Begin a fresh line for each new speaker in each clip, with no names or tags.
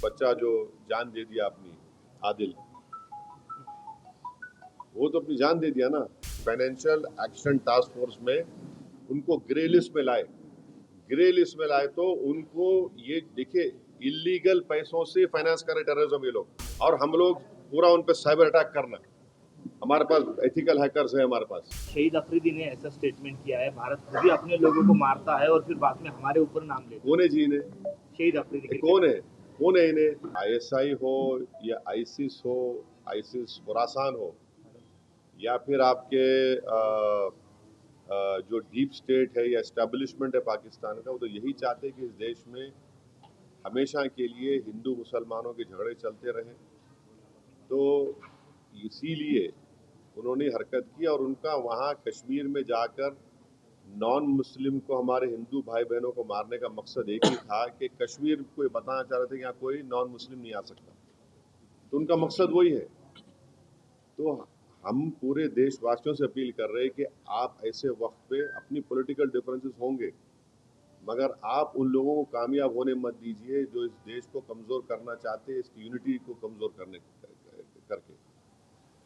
बच्चा जो जान दे दिया अपनी, आदिल, वो तो अपनी जान दे दिया ना। फाइनेंशियल एक्शन टास्क फोर्स में उनको ग्रे लिस्ट में लाए। ग्रे लिस्ट में लाए तो उनको ये देखिए, इलीगल पैसों से फाइनेंस कर रहे टेररिज्म ये लोग, और हम लोग पूरा उन पे साइबर अटैक करना। हमारे पास एथिकल हैकर्स है हमारे पास।
शहीद अफरीदी ने ऐसा स्टेटमेंट किया है, भारत खुद ही अपने लोगों को मारता है और फिर बाद में हमारे ऊपर नाम लेता है।
कौन है जी इन्हें?
शहीद अफरीदी
कौन है? कौन है इन्हें? आईएसआई हो या आईसिस हो, आईसिस खुरासान हो, या फिर आपके जो डीप स्टेट है या एस्टेब्लिशमेंट है पाकिस्तान का, वो तो यही चाहते हैं कि इस देश में हमेशा के लिए हिंदू मुसलमानों के झगड़े चलते रहें। तो इसीलिए उन्होंने हरकत की, और उनका वहाँ कश्मीर में जाकर नॉन मुस्लिम को, हमारे हिंदू भाई बहनों को मारने का मकसद एक ही था कि कश्मीर को बताना चाह रहे थे कि यहाँ कोई नॉन मुस्लिम नहीं आ सकता। तो उनका मकसद वही है। तो हम पूरे देशवासियों से अपील कर रहे हैं कि आप ऐसे वक्त पे, अपनी पॉलिटिकल डिफरेंसेस होंगे, मगर आप उन लोगों को कामयाब होने मत दीजिए जो इस देश को कमजोर करना चाहते हैं, इसकी यूनिटी को कमजोर करने करके।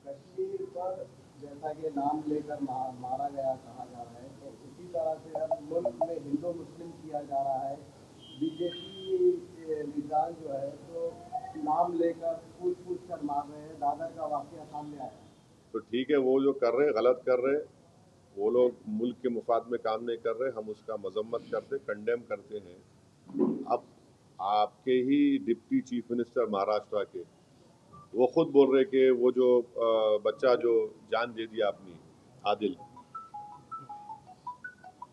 कश्मीर पर जैसा कि नाम लेकर मारा गया कहा जा रहा है, तो उसी तरह से हर मुल्क में हिंदू मुस्लिम किया जा रहा है। बीजेपी लीडर जो है तो नाम लेकर पूछ कर मार रहे हैं। दादर का वाकया सामने आया।
तो ठीक है, वो जो कर रहे हैं गलत कर रहे हैं, वो लोग मुल्क के मुफाद में काम नहीं कर रहे, हम उसका मजम्मत करते, कंडेम करते हैं। अब आपके ही डिप्टी चीफ मिनिस्टर महाराष्ट्र के, वो खुद बोल रहे कि वो जो बच्चा जो जान दे दिया अपनी, आदिल,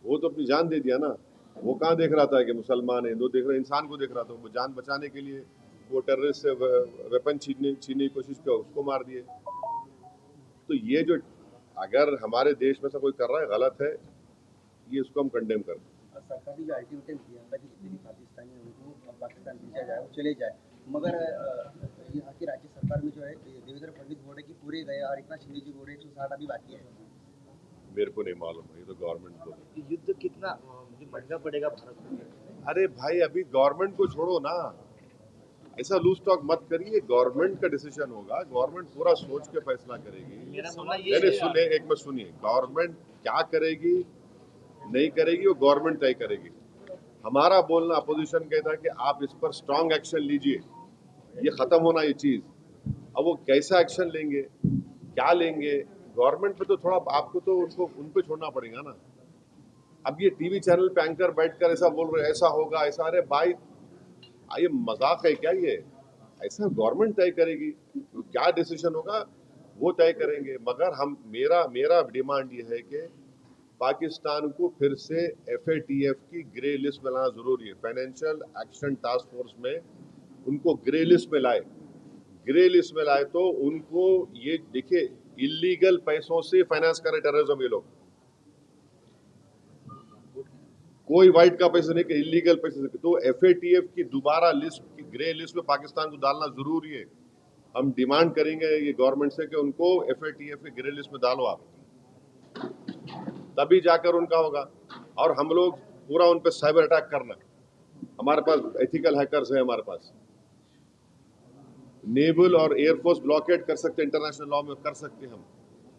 वो तो अपनी जान दे दिया ना। वो कहाँ देख रहा था कि मुसलमान है, हिंदू देख रहा, इंसान को देख रहा था। वो जान बचाने के लिए वो टेररिस्ट से वेपन छीनने की कोशिश किया, उसको मार दिए। तो ये जो, अगर हमारे देश में से कोई कर रहा है गलत है, ये इसको हम कंडेम करते हैं।
सरकार ने जो अल्टीमेटम दिया था कि जितने भी पाकिस्तानी हैं उनको पाकिस्तान भेजा जाए, वो चले जाए, मगर यहाँ की राज्य सरकार में जो है देवेंद्र फडणवीस बोल रहे कि पूरे गए और एकनाथ शिंदे जी बोल रहे 160 अभी बाकी है।
मेरे को नहीं मालूम, ये तो गवर्नमेंट को।
युद्ध कितना महंगा पड़ेगा भारत को?
अरे भाई, अभी गवर्नमेंट को छोड़ो ना, ऐसा लूज टॉक मत करिए। गवर्नमेंट का डिसीजन होगा, गवर्नमेंट पूरा सोच के फैसला करेगी।
मेरा मानना ये
नहीं सुनिए, एक मिनट सुनिए। गवर्नमेंट क्या करेगी नहीं करेगी वो गवर्नमेंट तय करेगी। हमारा बोलना, अपोजिशन कहता है कि आप इस पर स्ट्रांग एक्शन लीजिए, ये खत्म होना ये चीज। अब वो कैसा एक्शन लेंगे, क्या लेंगे, गवर्नमेंट पे तो थोड़ा आपको तो उनको उन पे छोड़ना पड़ेगा ना। अब ये टीवी चैनल पे एंकर बैठकर ऐसा बोल रहे, ऐसा होगा ऐसा, अरे भाई ये मजाक है क्या? ये ऐसा गवर्नमेंट तय करेगी, क्या डिसीजन होगा वो तय करेंगे। मगर हम, मेरा डिमांड ये है कि पाकिस्तान को फिर से FATF की ग्रे लिस्ट में लाना जरूरी है। फाइनेंशियल एक्शन टास्क फोर्स में उनको ग्रे लिस्ट में लाए। ग्रे लिस्ट में लाए तो उनको ये देखिए, इलीगल पैसों से फाइनेंस कर रहे टेररिज्म ये लोग। कोई वाइट का पैसा नहीं, कि इलीगल पैसे से। तो FATF की दोबारा लिस्ट, की ग्रे लिस्ट में पाकिस्तान को डालना जरूरी है। हम डिमांड करेंगे ये गवर्नमेंट से कि उनको FATF की ग्रे लिस्ट में डालो आप, तभी जाकर उनका होगा। और हम लोग पूरा उन पे साइबर अटैक करना। हमारे पास एथिकल हैकर्स है हमारे पास। नेवल और एयरफोर्स ब्लॉकेट कर सकते, इंटरनेशनल लॉ में कर सकते हम।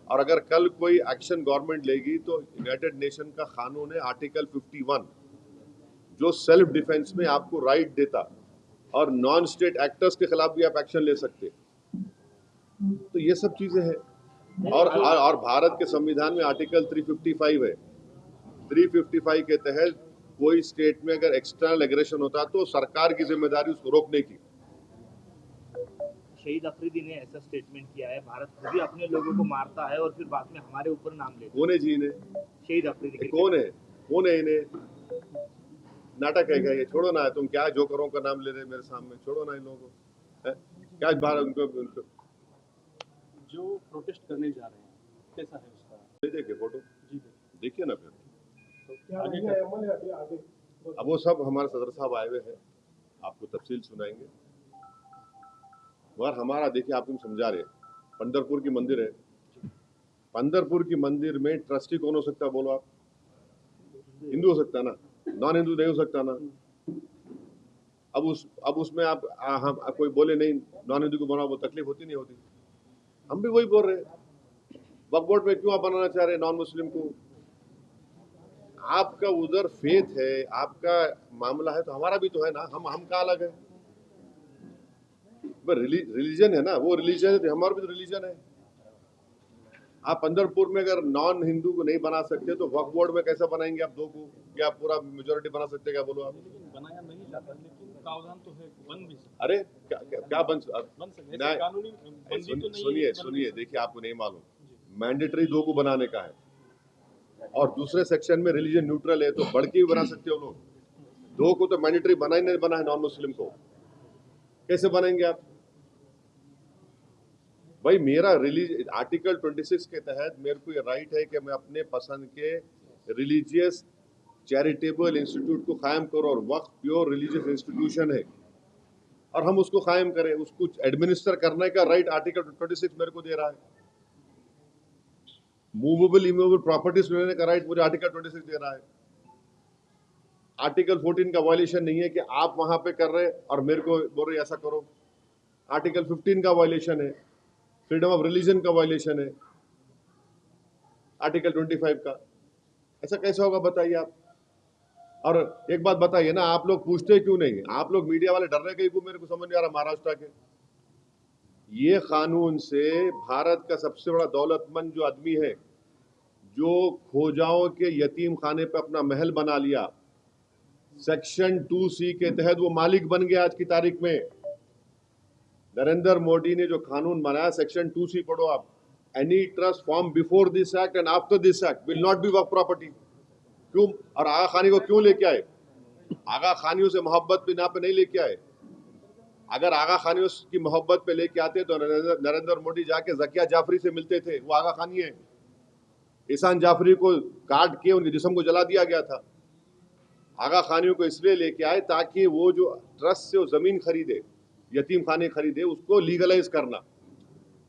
और अगर कल कोई एक्शन गवर्नमेंट लेगी तो यूनाइटेड नेशन का कानून है आर्टिकल 51, जो सेल्फ डिफेंस में आपको राइट देता, और नॉन स्टेट एक्टर्स के खिलाफ भी आप एक्शन ले सकते। तो ये सब चीजें हैं। और भारत के संविधान में आर्टिकल 355 है। 355 के तहत कोई स्टेट में अगर एक्सटर्नल एग्रेशन होता तो सरकार की जिम्मेदारी उसको रोकने की।
शहीद अफरीदी ने ऐसा स्टेटमेंट किया है, भारत खुद ही अपने लोगों को मारता है और फिर बाद में हमारे ऊपर नाम लेता है।
कौन है जी इन्हें?
शहीद अफरीदी
कौन है? कौन है इन्हें? नाटक है क्या ये? छोड़ो ना, तुम क्या जोकरों का नाम ले रहे मेरे सामने, छोड़ो ना इन लोगों को। क्या भारत उनको
जो प्रोटेस्ट करने जा रहे हैं कैसा है उसका?
देखिए फोटो,
जी
देखिए ना फिर।
तो क्या आगे का?
अब वो सब हमारे सदर साहब आए हुए हैं, आपको तफसील सुनाएंगे। मगर हमारा देखिए, आपको समझा रहे, पंढरपुर की मंदिर है, पंढरपुर की मंदिर में ट्रस्टी कौन हो सकता है बोलो आप? हिंदू हो सकता है ना, नॉन हिंदू नहीं हो सकता ना। अब उसमें आप हम कोई बोले नहीं नॉन हिंदू को बनाओ, वो तकलीफ होती नहीं होती? हम भी वही बोल रहे हैं। वक्फ बोर्ड में क्यों आप बनाना चाह रहे हैं नॉन मुस्लिम को? आपका उधर फेथ है, आपका मामला है, तो हमारा भी तो है ना। हम कहाँ अलग है? रिलीजन है ना, वो रिलीजन है तो हमारा भी तो रिलीजन है। आप पंढरपुर में अगर नॉन हिंदू को नहीं बना सकते तो वक्फ बोर्ड में कैसे बनाएंगे आप दो को? क्या पूरा मेजोरिटी बना सकते? क्या बोलो आप?
लेकिन बनाया नहीं जाता, लेकिन प्रावधान तो है, बन भी सकता
अरे क्या बन
है।
नहीं,
कानूनी बंदी तो नहीं
सुनिए
है,
सुनिए, देखिए आपको नहीं मालूम, मैंडेटरी दो को बनाने का है और दूसरे सेक्शन में रिलीजन न्यूट्रल है, तो बढ़ के भी बना सकते हो लोग। दो को तो मैंडेटरी बना ही नहीं, बना है नॉन मुस्लिम को, कैसे बनाएंगे आप? भाई मेरा आर्टिकल 26 के तहत मेरे को ये राइट है कि मैं अपने पसंद के रिलीजियस चैरिटेबल इंस्टीट्यूट को कायम करूं, और वक्फ प्योर रिलीजियस इंस्टीट्यूशन है और हम उसको कायम करें, उसको एडमिनिस्टर करने का राइट आर्टिकल 26 मेरे को दे रहा है। मूवेबल इमूवेबल प्रॉपर्टीज लेने का राइट मुझे आर्टिकल 26 दे रहा है। आर्टिकल 14 का वायलेशन नहीं है कि आप वहां पे कर रहे और मेरे को बोल रहे ऐसा करो। आर्टिकल 15 का वायलेशन है, फ्रीडम ऑफ रिलीजन का वायलेशन है, आर्टिकल 25 का। ऐसा कैसे होगा बताइए आप? और एक बात बताइए ना, आप लोग पूछते क्यों नहीं? आप लोग मीडिया वाले डर रहे कहीं को, मेरे को समझ नहीं आ रहा। महाराष्ट्र के ये कानून से भारत का सबसे बड़ा दौलतमंद जो आदमी है, जो खोजाओं के यतीम खाने पे अपना महल बना लिया, सेक्शन 2C के तहत वो मालिक बन गया। आज की तारीख में नरेंद्र मोदी ने जो कानून बनाया, सेक्शन 2C पढ़ो आप, any trust form before this act and after this act will not be Waqf property. क्यों? और आगा खानी को क्यों लेके आए? आगा खानियों से मोहब्बत भी ना पे नहीं लेके आए। अगर आगा खानियों की मोहब्बत पे लेके आते तो नरेंद्र मोदी जाके जकिया जाफरी से मिलते थे। वो आगा खानी है। ईसान जाफरी को काट के उनके जिस्म को जला दिया गया था। आगा खानियों को इसलिए लेके आए ताकि वो जो ट्रस्ट से वो जमीन खरीदे, यतीम खाने खरीदे, उसको लीगलाइज करना।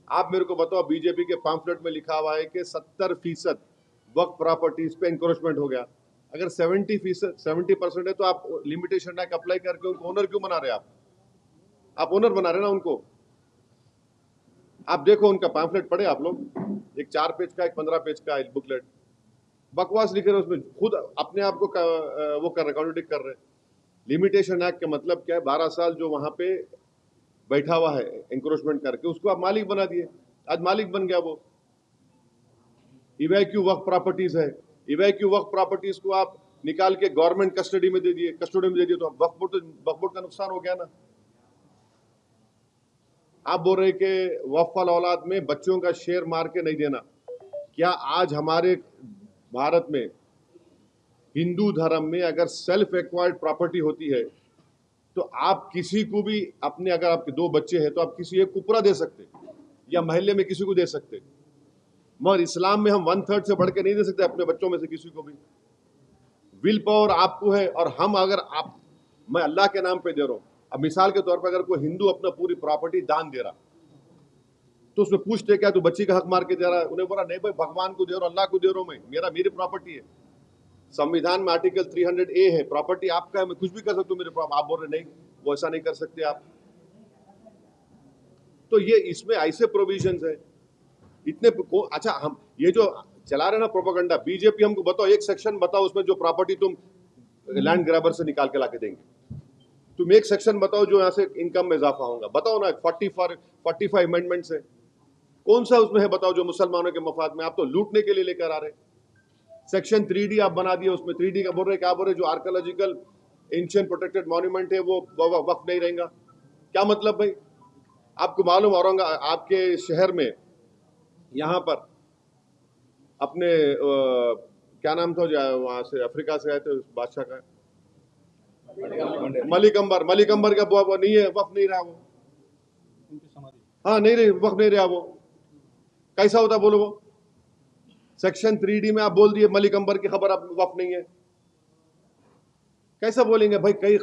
आप मेरे को बताओ, बीजेपी के पैम्फलेट में लिखा हुआ है कि 70% वक्फ प्रॉपर्टीज पे इंक्रोचमेंट हो गया। अगर 70% है तो आप लिमिटेशन एक्ट अप्लाई करके उनको ओनर क्यों बना रहे? आप ओनर बना रहे ना उनको। आप देखो उनका पैम्फलेट पढ़े आप लोग, एक 4 पेज का, एक 15 पेज का बुकलेट, बकवास लिखे रहे उसमें, खुद अपने आप को वो कर रहे, कॉन्ट्रडिक्ट कर रहे। लिमिटेशन एक्ट का मतलब क्या है? 12 साल जो वहां पे बैठा हुआ है इंक्रोचमेंट करके, उसको आप मालिक बना दिए। आज मालिक बन गया वो। इवैक्यू वक्फ प्रॉपर्टीज है, इवैक्यू वक्फ प्रॉपर्टीज को आप निकाल के गवर्नमेंट कस्टडी में दे दिए, तो वक्फ बोर्ड का नुकसान हो गया ना। आप बोल रहे कि वक्फ वाल औलाद में बच्चों का शेयर मार के नहीं देना। क्या आज हमारे भारत में हिंदू धर्म में अगर सेल्फ एक्वायर्ड प्रॉपर्टी होती है तो आप किसी को भी अपने, अगर आपके 2 बच्चे हैं तो आप किसी एक को पूरा दे सकते या महल्ले में किसी को दे सकते, मगर इस्लाम में हम 1/3 से बढ़ के नहीं दे सकते अपने बच्चों में से किसी को भी। विल पावर आपको है, और हम अगर मैं अल्लाह के नाम पे दे रहा हूं। अब मिसाल के तौर पर अगर कोई हिंदू अपना पूरी प्रॉपर्टी दान दे रहा तो उसमें पूछते क्या तू बच्ची का हक मार के दे रहा है? उन्हें बोला नहीं भाई, भगवान को दे रहा हूं, अल्लाह को दे रहा हूं, मैं मेरी प्रॉपर्टी है। संविधान में आर्टिकल 300A है, प्रॉपर्टी आपका है, मैं कुछ भी कर सकता हूं मेरे प्रॉपर्टी। आप बोल रहे नहीं, वो ऐसा नहीं कर सकते आप। तो ये इसमें ऐसे प्रोविजंस है इतने। अच्छा, हम ये जो चला रहे ना प्रोपेगेंडा, बीजेपी हमको बताओ एक सेक्शन बताओ उसमें जो प्रॉपर्टी तुम लैंड ग्रैबर से निकाल के लाके देंगे। तुम एक सेक्शन बताओ जो यहाँ से इनकम में इजाफा होगा, बताओ ना। 45 अमेंडमेंट्स है, कौन सा उसमें है बताओ जो मुसलमानों के मफाद में? आप तो लूटने के लिए लेकर आ रहे। सेक्शन 3D आप बना दिए, उसमें 3D का बोल रहे, क्या बोल रहे, जो आर्कियोलॉजिकल एंशिएंट प्रोटेक्टेड मॉन्यूमेंट है वो वक्फ नहीं रहेगा। क्या मतलब भाई? आपको मालूम औरंगाबाद आपके शहर में यहाँ पर अपने क्या नाम था वहां से अफ्रीका से आए थे उस बादशाह का, मलिक अंबर का वो नहीं है, वक्फ नहीं रहा वो।
उनकी समाधि
हाँ नहीं रही, वक्फ नहीं रहा वो। कैसा होता बोलो? वो सेक्शन 3D में आप बोल दिए मलिक अंबर की खबर आप वक्फ नहीं है, कैसा बोलेंगे भाई? कई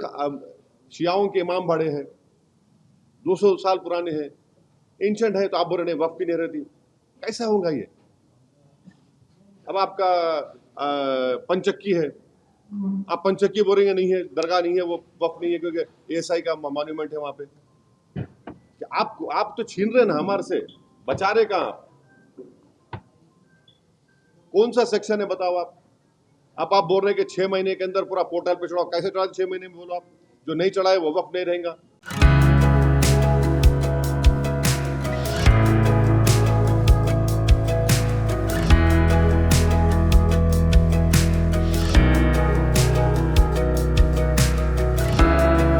शियाओं के इमाम बड़े हैं, 200 साल पुराने हैं, एंशंट है, तो आप बोल रहे नहीं वक्फ की नहीं रहती, कैसा होगा ये? अब आपका पंचक्की है, आप पंचक्की बोलेंगे नहीं है, दरगाह नहीं है, वो वक्फ नहीं है क्योंकि एएसआई का मॉन्यूमेंट है वहां पे। कि आप तो छीन रहे हैं ना हमारे से, बचा रहे कहां आप? कौन सा सेक्शन है बताओ आप बोल रहे हैं कि 6 महीने के अंदर पूरा पोर्टल पे चढ़ाओ। कैसे चढ़ा 6 महीने में? बोलो आप। जो नहीं चढ़ाए वो वक्त नहीं रहेगा।